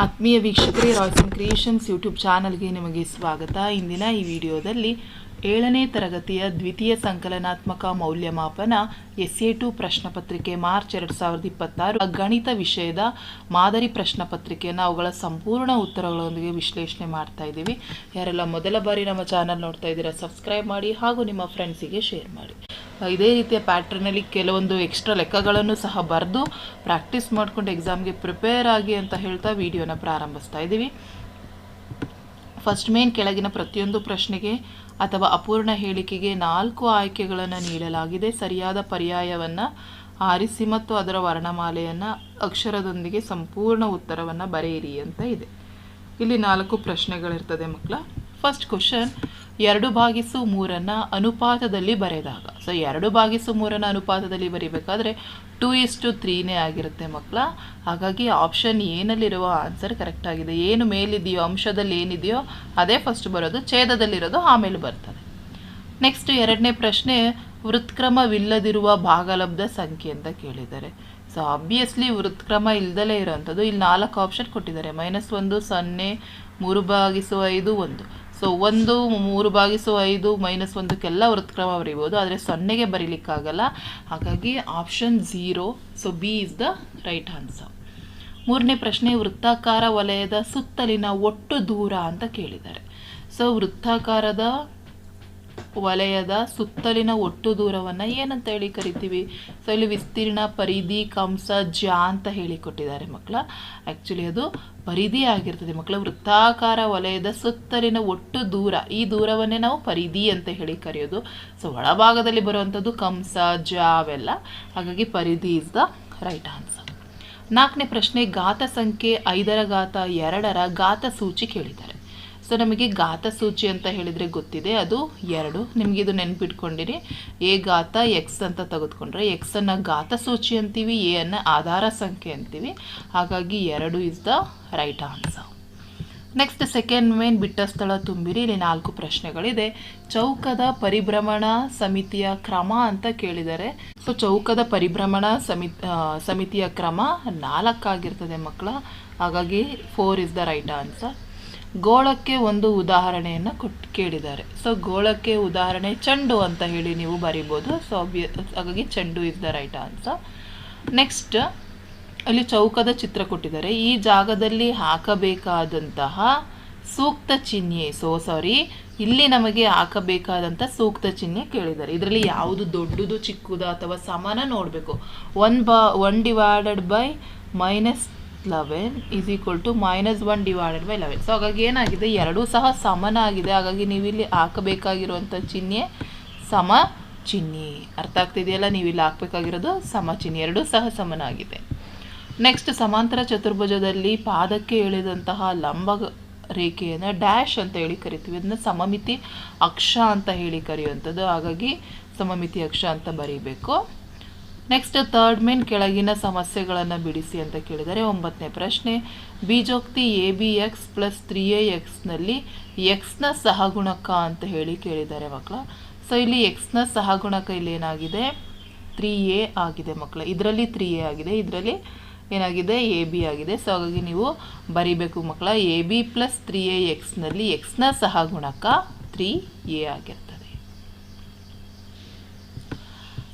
ಆತ್ಮೀಯ ವೀಕ್ಷಕರೇ, Royce and creations YouTube ಚಾನಲ್ಗೆ ನಿಮಗೆ ಸ್ವಾಗತ. ಇಂದಿನ ಈ ವಿಡಿಯೋದಲ್ಲಿ 7ನೇ ತರಗತಿಯ ದ್ವಿತೀಯ ಸಂಕಲನಾತ್ಮಕ ಮೌಲ್ಯಮಾಪನ SA2 ಪ್ರಶ್ನಪತ್ರಿಕೆ ಮಾರ್ಚ್ 2026 ಗಣಿತ ವಿಷಯದ ಮಾದರಿ ಪ್ರಶ್ನಪತ್ರಿಕೆಯನ್ನು ಅವುಗಳ ಸಂಪೂರ್ಣ ಉತ್ತರಗಳೊಂದಿಗೆ ವಿಶ್ಲೇಷಣೆ ಮಾಡ್ತಾ ಇದ್ದೀವಿ. ಯಾರೆಲ್ಲ ಮೊದಲ ಬಾರಿ ನಮ್ಮ ಚಾನಲ್ ನೋಡ್ತಾ ಇದ್ದೀರಾ ಸಬ್ಸ್ಕ್ರೈಬ್ ಮಾಡಿ ಹಾಗೂ ನಿಮ್ಮ ಫ್ರೆಂಡ್ಸಿಗೆ ಶೇರ್ ಮಾಡಿ. ಇದೇ ರೀತಿಯ ಪ್ಯಾಟ್ರನಲ್ಲಿ ಕೆಲವೊಂದು ಎಕ್ಸ್ಟ್ರಾ ಲೆಕ್ಕಗಳನ್ನು ಸಹ ಬರೆದು ಪ್ರಾಕ್ಟೀಸ್ ಮಾಡಿಕೊಂಡು ಎಕ್ಸಾಮ್ಗೆ ಪ್ರಿಪೇರ್ ಆಗಿ ಅಂತ ಹೇಳ್ತಾ ವಿಡಿಯೋನ ಪ್ರಾರಂಭಿಸ್ತಾ ಇದ್ದೀವಿ. ಫಸ್ಟ್ ಮೇನ್ ಕೆಳಗಿನ ಪ್ರತಿಯೊಂದು ಪ್ರಶ್ನೆಗೆ ಅಥವಾ ಅಪೂರ್ಣ ಹೇಳಿಕೆಗೆ 4 ಆಯ್ಕೆಗಳನ್ನು ನೀಡಲಾಗಿದೆ. ಸರಿಯಾದ ಪರ್ಯಾಯವನ್ನು ಆರಿಸಿ ಮತ್ತು ಅದರ ವರ್ಣಮಾಲೆಯನ್ನು ಅಕ್ಷರದೊಂದಿಗೆ ಸಂಪೂರ್ಣ ಉತ್ತರವನ್ನು ಬರೆಯಿರಿ ಅಂತ ಇದೆ. ಇಲ್ಲಿ 4 ಪ್ರಶ್ನೆಗಳಿರ್ತದೆ ಮಕ್ಕಳ. ಫಸ್ಟ್ ಕ್ವಶನ್, 2/3 ಅನುಪಾತದಲ್ಲಿ ಬರೆದಾಗ. ಸೊ 2/3 ಅನುಪಾತದಲ್ಲಿ ಬರೀಬೇಕಾದ್ರೆ 2:3 ಆಗಿರುತ್ತೆ ಮಕ್ಕಳ. ಹಾಗಾಗಿ ಆಪ್ಷನ್ ಏನಲ್ಲಿರುವ ಆನ್ಸರ್ ಕರೆಕ್ಟ್ ಆಗಿದೆ. ಏನು ಮೇಲಿದೆಯೋ ಅಂಶದಲ್ಲಿ ಏನಿದೆಯೋ ಅದೇ ಫಸ್ಟ್ ಬರೋದು, ಛೇದದಲ್ಲಿರೋದು ಆಮೇಲೆ ಬರ್ತದೆ. ನೆಕ್ಸ್ಟ್ 2ನೇ ಪ್ರಶ್ನೆ, ವೃತ್ಕ್ರಮವಿಲ್ಲದಿರುವ ಭಾಗಲಬ್ಧ ಸಂಖ್ಯೆ ಅಂತ ಕೇಳಿದ್ದಾರೆ. ಸೊ ಆಬ್ವಿಯಸ್ಲಿ ವೃತ್ಕ್ರಮ ಇಲ್ದಲೇ ಇರೋವಂಥದ್ದು. ಇಲ್ಲಿ 4 ಆಪ್ಷನ್ ಕೊಟ್ಟಿದ್ದಾರೆ. -1, 0, 3/5 1. ಸೊ 1, 3/5 -1ಕ್ಕೆಲ್ಲ ವೃತ್ಕ್ರಮ ಬರೀಬೋದು, ಆದರೆ 0ಗೆ ಬರೀಲಿಕ್ಕಾಗಲ್ಲ. ಹಾಗಾಗಿ option 0. So B is the right answer. 3ನೇ ಪ್ರಶ್ನೆ, ವೃತ್ತಾಕಾರ ವಲಯದ ಸುತ್ತಲಿನ ಒಟ್ಟು ದೂರ ಅಂತ ಕೇಳಿದ್ದಾರೆ. ಸೊ ವೃತ್ತಾಕಾರದ ವಲಯದ ಸುತ್ತಲಿನ ಒಟ್ಟು ದೂರವನ್ನು ಏನಂತ ಹೇಳಿ ಕರಿತೀವಿ? ಸೊ ಇಲ್ಲಿ ವಿಸ್ತೀರ್ಣ, ಪರಿಧಿ, ಕಂಸ, ಜ್ಯಾ ಅಂತ ಹೇಳಿ ಕೊಟ್ಟಿದ್ದಾರೆ ಮಕ್ಕಳ. ಆ್ಯಕ್ಚುಲಿ ಅದು ಪರಿಧಿ ಆಗಿರ್ತದೆ ಮಕ್ಕಳ. ವೃತ್ತಾಕಾರ ವಲಯದ ಸುತ್ತಲಿನ ಒಟ್ಟು ದೂರ, ಈ ದೂರವನ್ನೇ ನಾವು ಪರಿಧಿ ಅಂತ ಹೇಳಿ ಕರೆಯೋದು. ಸೊ ಒಳಭಾಗದಲ್ಲಿ ಬರುವಂಥದ್ದು ಕಂಸ, ಜ್ಯಾ ಅವೆಲ್ಲ. ಹಾಗಾಗಿ ಪರಿಧಿ ಇಸ್ ದ ರೈಟ್ ಆನ್ಸರ್. 4ನೇ ಪ್ರಶ್ನೆ, ಘಾತ ಸಂಖ್ಯೆ 5/2 ಘಾತ ಸೂಚಿ ಕೇಳಿದ್ದಾರೆ. ಸೊ ನಮಗೆ ಘಾತ ಸೂಚಿ ಅಂತ ಹೇಳಿದರೆ ಗೊತ್ತಿದೆ, ಅದು 2. ನಿಮಗೆ ಇದು ನೆನ್ಪಿಟ್ಕೊಂಡಿರಿ. ಎ ಘಾತ ಎಕ್ಸ್ ಅಂತ ತೆಗೆದುಕೊಂಡ್ರೆ ಎಕ್ಸನ್ನು ಘಾತ ಸೂಚಿ ಅಂತೀವಿ, ಎ ಅನ್ನು ಆಧಾರ ಸಂಖ್ಯೆ ಅಂತೀವಿ. ಹಾಗಾಗಿ 2 is the right answer. Next second main, ಬಿಟ್ಟ ಸ್ಥಳ ತುಂಬಿರಿ. ಇಲ್ಲಿ 4 ಪ್ರಶ್ನೆಗಳಿದೆ. ಚೌಕದ ಪರಿಭ್ರಮಣ ಸಮಿತಿಯ ಕ್ರಮ ಅಂತ ಕೇಳಿದ್ದಾರೆ. ಸೊ ಚೌಕದ ಪರಿಭ್ರಮಣ ಸಮಿತಿಯ ಕ್ರಮ 4 ಆಗಿರ್ತದೆ ಮಕ್ಕಳ. ಹಾಗಾಗಿ 4 ಇಸ್ ದ ರೈಟ್ ಆನ್ಸರ್. ಗೋಳಕ್ಕೆ ಒಂದು ಉದಾಹರಣೆಯನ್ನು ಕೇಳಿದ್ದಾರೆ. ಸೊ ಗೋಳಕ್ಕೆ ಉದಾಹರಣೆ ಚೆಂಡು ಅಂತ ಹೇಳಿ ನೀವು ಬರಿಬೋದು. ಸೊ ಹಾಗಾಗಿ ಚೆಂಡು is the right answer. Next ಅಲ್ಲಿ ಚೌಕದ ಚಿತ್ರ ಕೊಟ್ಟಿದ್ದಾರೆ. ಈ ಜಾಗದಲ್ಲಿ ಹಾಕಬೇಕಾದಂತಹ ಸೂಕ್ತ ಚಿಹ್ನೆ. ಇಲ್ಲಿ ನಮಗೆ ಹಾಕಬೇಕಾದಂಥ ಸೂಕ್ತ ಚಿಹ್ನೆ ಕೇಳಿದ್ದಾರೆ. ಇದರಲ್ಲಿ ಯಾವುದು ದೊಡ್ಡದು ಚಿಕ್ಕದು ಅಥವಾ ಸಮಾನ ನೋಡಬೇಕು. 1/-11 = -1/11. ಸೊ ಹಾಗಾಗಿ ಏನಾಗಿದೆ, ಎರಡೂ ಸಹ ಸಮಾನ ಆಗಿದೆ. ಹಾಗಾಗಿ ನೀವು ಇಲ್ಲಿ ಹಾಕಬೇಕಾಗಿರುವಂಥ ಚಿಹ್ನೆ ಸಮ ಚಿಹ್ನೆ. ಅರ್ಥ ಆಗ್ತಿದೆಯಲ್ಲ? ನೀವು ಇಲ್ಲಿ ಹಾಕಬೇಕಾಗಿರೋದು ಸಮ ಚಿಹ್ನೆ. ಎರಡೂ ಸಹ ಸಮಾನ ಆಗಿದೆ. ನೆಕ್ಸ್ಟ್, ಸಮಾಂತರ ಚತುರ್ಭುಜದಲ್ಲಿ ಪಾದಕ್ಕೆ ಎಳೆದಂತಹ ಲಂಬ ರೇಖೆಯನ್ನು ಡ್ಯಾಶ್ ಅಂತ ಹೇಳಿ ಕರಿತೀವಿ. ಅದನ್ನ ಸಮಮಿತಿ ಅಕ್ಷ ಅಂತ ಹೇಳಿ ಕರೆಯುವಂಥದ್ದು. ಹಾಗಾಗಿ ಸಮಮಿತಿ ಅಕ್ಷ ಅಂತ ಬರೀಬೇಕು. ನೆಕ್ಸ್ಟ್ ಥರ್ಡ್ ಮೇನ್, ಕೆಳಗಿನ ಸಮಸ್ಯೆಗಳನ್ನು ಬಿಡಿಸಿ ಅಂತ ಕೇಳಿದರೆ. 9ನೇ ಪ್ರಶ್ನೆ, ಬೀಜೋಕ್ತಿ ABX + 3AX ಎಕ್ಸ್ನ ಸಹಗುಣಕ ಅಂತ ಹೇಳಿ ಕೇಳಿದ್ದಾರೆ ಮಕ್ಕಳ. ಸೊ ಇಲ್ಲಿ ಎಕ್ಸ್ನ ಸಹಗುಣಕ ಇಲ್ಲಿ ಏನಾಗಿದೆ, 3A ಆಗಿದೆ ಮಕ್ಕಳ. ಇದರಲ್ಲಿ 3A ಆಗಿದೆ, ಇದರಲ್ಲಿ ಏನಾಗಿದೆ, AB ಆಗಿದೆ. ಸೊ ಹಾಗಾಗಿ ನೀವು ಬರಿಬೇಕು ಮಕ್ಕಳ, AB + 3AX ಎಕ್ಸ್ನ ಸಹಗುಣಕ 3A ಆಗಿರ್ತದೆ.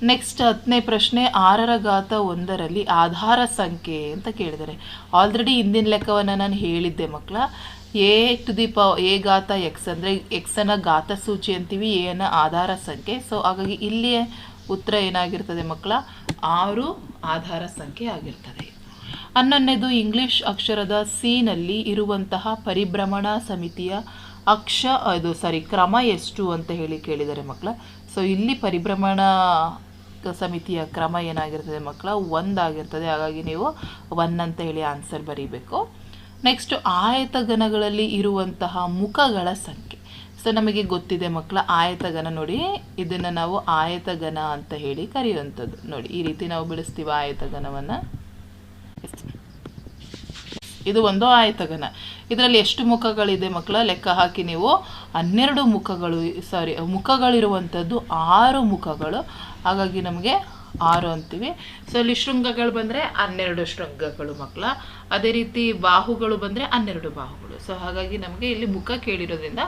ನೆಕ್ಸ್ಟ್ 10ನೇ ಪ್ರಶ್ನೆ, 6/1 ಆಧಾರ ಸಂಖ್ಯೆ ಅಂತ ಕೇಳಿದ್ದಾರೆ. ಆಲ್ರೆಡಿ ಹಿಂದಿನ ಲೆಕ್ಕವನ್ನು ನಾನು ಹೇಳಿದ್ದೆ ಮಕ್ಕಳ. A ಘಾತ ಎಕ್ಸ್ ಅಂದರೆ ಎಕ್ಸನ್ನು ಘಾತ ಸೂಚಿ ಅಂತೀವಿ, ಎ ಅನ್ನು ಆಧಾರ ಸಂಖ್ಯೆ. ಸೊ ಹಾಗಾಗಿ ಇಲ್ಲಿ ಉತ್ತರ ಏನಾಗಿರ್ತದೆ ಮಕ್ಕಳ, 6 ಆಧಾರ ಸಂಖ್ಯೆ ಆಗಿರ್ತದೆ. 11ನೇದು, ಇಂಗ್ಲಿಷ್ ಅಕ್ಷರದ C ಇರುವಂತಹ ಪರಿಭ್ರಮಣ ಸಮಿತಿಯ ಕ್ರಮ ಎಷ್ಟು ಅಂತ ಹೇಳಿ ಕೇಳಿದ್ದಾರೆ ಮಕ್ಕಳ. ಸೊ ಇಲ್ಲಿ ಪರಿಭ್ರಮಣ ಸಮಿತಿಯ ಕ್ರಮ ಏನಾಗಿರ್ತದೆ ಮಕ್ಕಳ, 1 ಆಗಿರ್ತದೆ. ಹಾಗಾಗಿ ನೀವು 1 ಅಂತ ಹೇಳಿ ಆನ್ಸರ್ ಬರೀಬೇಕು. ನೆಕ್ಸ್ಟ್, ಆಯತಘನಗಳಲ್ಲಿ ಇರುವಂತಹ ಮುಖಗಳ ಸಂಖ್ಯೆ. ಸೊ ನಮಗೆ ಗೊತ್ತಿದೆ ಮಕ್ಕಳ, ಆಯತಘನ ನೋಡಿ, ಇದನ್ನು ನಾವು ಆಯತಘನ ಅಂತ ಹೇಳಿ ಕರೆಯುವಂಥದ್ದು. ನೋಡಿ ಈ ರೀತಿ ನಾವು ಬಿಡಿಸ್ತೀವಿ ಆಯತಘನವನ್ನು. ಇದು ಒಂದು ಆಯತಘನ. ಇದರಲ್ಲಿ ಎಷ್ಟು ಮುಖಗಳಿದೆ ಮಕ್ಕಳ, ಲೆಕ್ಕ ಹಾಕಿ ನೀವು. 12 ಮುಖಗಳಿರುವಂಥದ್ದು 6 ಮುಖಗಳು. ಹಾಗಾಗಿ ನಮಗೆ 6 ಅಂತೀವಿ. ಸೊ ಇಲ್ಲಿ ಶೃಂಗಗಳು ಬಂದರೆ 12 ಶೃಂಗಗಳು ಮಕ್ಕಳ. ಅದೇ ರೀತಿ ಬಾಹುಗಳು ಬಂದರೆ 12 ಬಾಹುಗಳು. ಸೊ ಹಾಗಾಗಿ ನಮಗೆ ಇಲ್ಲಿ ಮುಖ ಕೇಳಿರೋದ್ರಿಂದ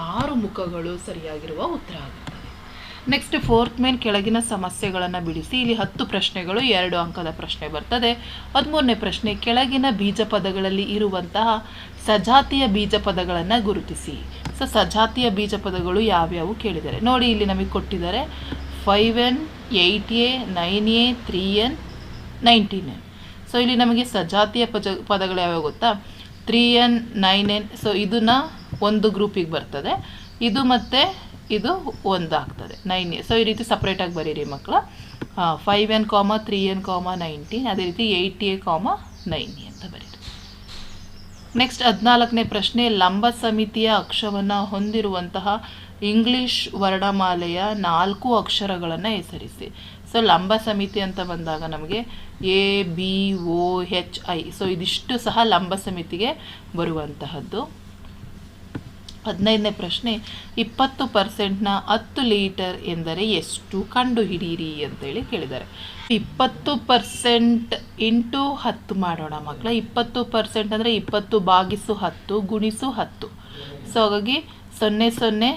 6 ಮುಖಗಳು ಸರಿಯಾಗಿರುವ ಉತ್ತರ ಆಗುತ್ತದೆ. ನೆಕ್ಸ್ಟ್ 4th ಮೇನ್ ಕೆಳಗಿನ ಸಮಸ್ಯೆಗಳನ್ನು ಬಿಡಿಸಿ. ಇಲ್ಲಿ 10 ಪ್ರಶ್ನೆಗಳು, 2 ಅಂಕದ ಪ್ರಶ್ನೆ ಬರ್ತದೆ. 13ನೇ ಪ್ರಶ್ನೆ, ಕೆಳಗಿನ ಬೀಜ ಪದಗಳಲ್ಲಿ ಇರುವಂತಹ ಸಜಾತಿಯ ಬೀಜ ಪದಗಳನ್ನು ಗುರುತಿಸಿ. ಸೊ ಸಜಾತಿಯ ಬೀಜ ಪದಗಳು ಯಾವ್ಯಾವು ಕೇಳಿದ್ದಾರೆ ನೋಡಿ. ಇಲ್ಲಿ ನಮಗೆ ಕೊಟ್ಟಿದ್ದಾರೆ 5n, 8a, 9a, 3n, 19n. So ಇಲ್ಲಿ ನಮಗೆ ಸಜಾತಿಯ ಪದಗಳು ಯಾವ್ಯಾವ ಗೊತ್ತಾ? 3n, 9n. ಸೊ ಇದನ್ನ ಒಂದು ಗ್ರೂಪಿಗೆ ಬರ್ತದೆ, ಇದು ಮತ್ತು ಇದು ಒಂದಾಗ್ತದೆ 9a. ಸೊ ಈ ರೀತಿ ಸಪ್ರೇಟಾಗಿ ಬರೀರಿ ಮಕ್ಕಳ. 5n, 3n, 19. ಅದೇ ರೀತಿ 8a, 9a ಅಂತ ಬರೀರಿ. ನೆಕ್ಸ್ಟ್ 14ನೇ ಪ್ರಶ್ನೆ, ಲಂಬ ಸಮಿತಿಯ ಅಕ್ಷವನ್ನು ಹೊಂದಿರುವಂತಹ ಇಂಗ್ಲಿಷ್ ವರ್ಣಮಾಲೆಯ 4 ಅಕ್ಷರಗಳನ್ನು ಹೆಸರಿಸಿ. ಸೊ ಲಂಬ ಸಮಿತಿ ಅಂತ ಬಂದಾಗ ನಮಗೆ ABOHI. ಸೊ ಇದಿಷ್ಟು ಸಹ ಲಂಬ ಸಮಿತಿಗೆ ಬರುವಂತಹದ್ದು. 15ನೇ ಪ್ರಶ್ನೆ, 20%ನ 10 ಲೀಟರ್ ಎಂದರೆ ಎಷ್ಟು ಕಂಡುಹಿಡಿಯಿರಿ ಅಂತೇಳಿ ಕೇಳಿದ್ದಾರೆ. 20% ಇಂಟು 10 ಮಾಡೋಣ ಮಕ್ಕಳ. 20% ಅಂದರೆ 20 ಭಾಗಿಸು 10 ಗುಣಿಸು 10. ಸೊ ಹಾಗಾಗಿ 0 0